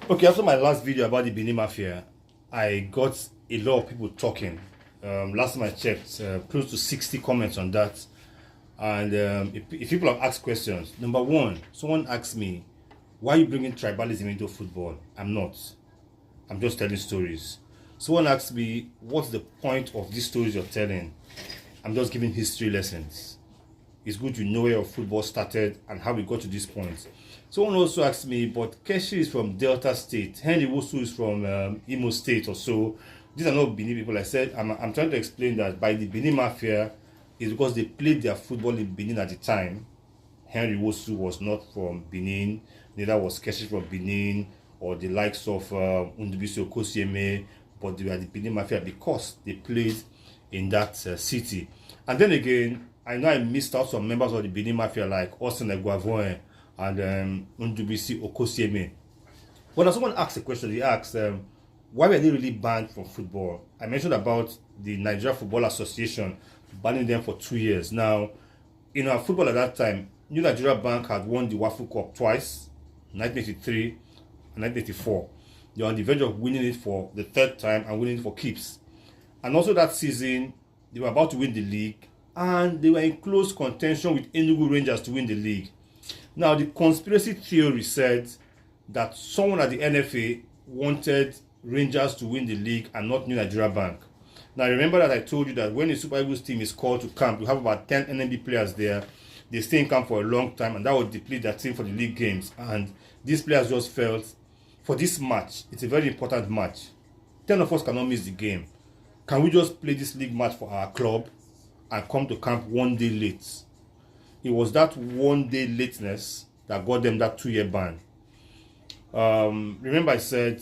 Okay, after my last video about the Benin Mafia, I got a lot of people talking. Last time I checked, close to 60 comments on that. And if people have asked questions, number one, someone asked me, why are you bringing tribalism into football? I'm not. I'm just telling stories. Someone asked me, what's the point of these stories you're telling? I'm just giving history lessons. It's good to know where your football started and how we got to this point. Someone also asked me, but Keshi is from Delta State, Henry Wosu is from Imo State or so. These are not Benin people. I said, I'm trying to explain that by the Benin Mafia, is because they played their football in Benin at the time. Henry Wosu was not from Benin, neither was Keshi from Benin, or the likes of Undubisi Okosieme, but they were the Benin Mafia because they played in that city. And then again, I know I missed out some members of the Benin Mafia like Austin Eguavoin and Undubisi Okosieme. When someone asked a question, he asked, why were they really banned from football? I mentioned about the Nigeria Football Association banning them for 2 years. Now, in our football at that time, New Nigeria Bank had won the Wafu Cup twice, 1983 and 1984. They were on the verge of winning it for the third time and winning it for keeps. And also that season, they were about to win the league, and they were in close contention with Enugu Rangers to win the league. Now, the conspiracy theory said that someone at the NFA wanted Rangers to win the league and not New Nigeria Bank. Now, remember that I told you that when the Super Eagles team is called to camp, you have about 10 NNB players there. They stay in camp for a long time, and that would deplete their team for the league games. And these players just felt, for this match, it's a very important match. 10 of us cannot miss the game. Can we just play this league match for our club and come to camp 1 day late? It was that 1 day lateness that got them that 2-year ban. Remember I said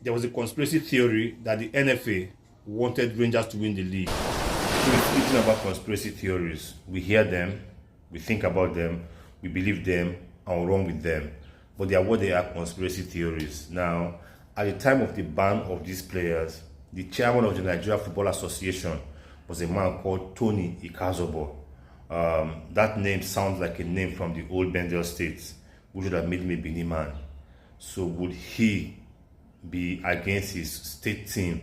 there was a conspiracy theory that the NFA wanted Rangers to win the league. So we're speaking about conspiracy theories. We hear them, we think about them, we believe them, and we run with them. But they are what they are, conspiracy theories. Now, at the time of the ban of these players, the chairman of the Nigeria Football Association was a man called Tony Ikazobo. That name sounds like a name from the old Bendel states, which would have made him a Benin man. So would he be against his state team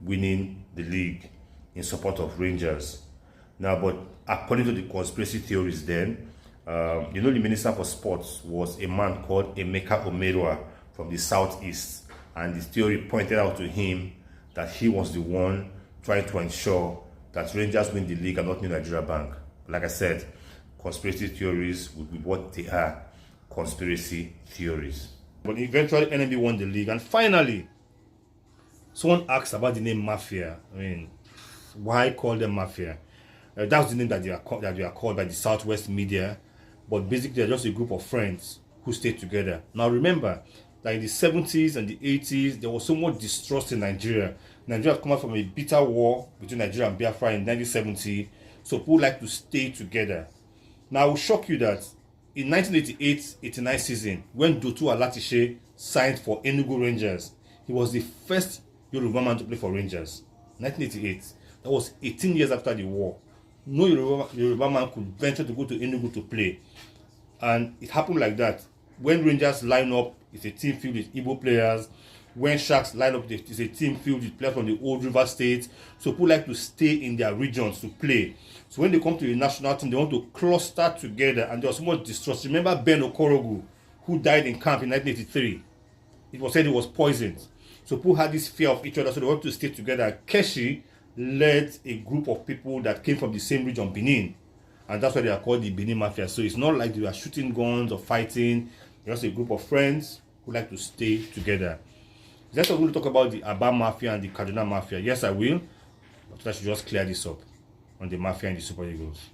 winning the league in support of Rangers? Now, but according to the conspiracy theories then, the Minister for Sports was a man called Emeka Omerua from the southeast, and the theory pointed out to him that he was the one trying to ensure that Rangers win the league and not New Nigeria Bank. Like I said, conspiracy theories would be what they are, conspiracy theories. But eventually NNB won the league, and finally, someone asked about the name Mafia. I mean, why call them Mafia? That's the name that they are called by the Southwest media, but basically they're just a group of friends who stayed together. Now remember that in the 70s and the 80s, there was so much distrust in Nigeria. Nigeria had come out from a bitter war between Nigeria and Biafra in 1970, so people like to stay together. Now, I will shock you that in 1988-89 season, when Dotu Alatishe signed for Enugu Rangers, he was the first Yoruba man to play for Rangers. 1988. That was 18 years after the war. No Yoruba man could venture to go to Enugu to play. And it happened like that. When Rangers line up, it's a team filled with Igbo players. When Sharks line up, it's a team filled with players from the old River State. So people like to stay in their regions to play. So when they come to the national team, they want to cluster together, and there was so much distrust. Remember Ben Okorogu, who died in camp in 1983? It was said he was poisoned. So people had this fear of each other, so they wanted to stay together. Keshi led a group of people that came from the same region, Benin. And that's why they are called the Benin Mafia. So it's not like they are shooting guns or fighting. They're just a group of friends who like to stay together. Next, I'm going to talk about the Aba Mafia and the Kaduna Mafia. Yes, I will. But I should just clear this up on the Mafia and the Super Eagles.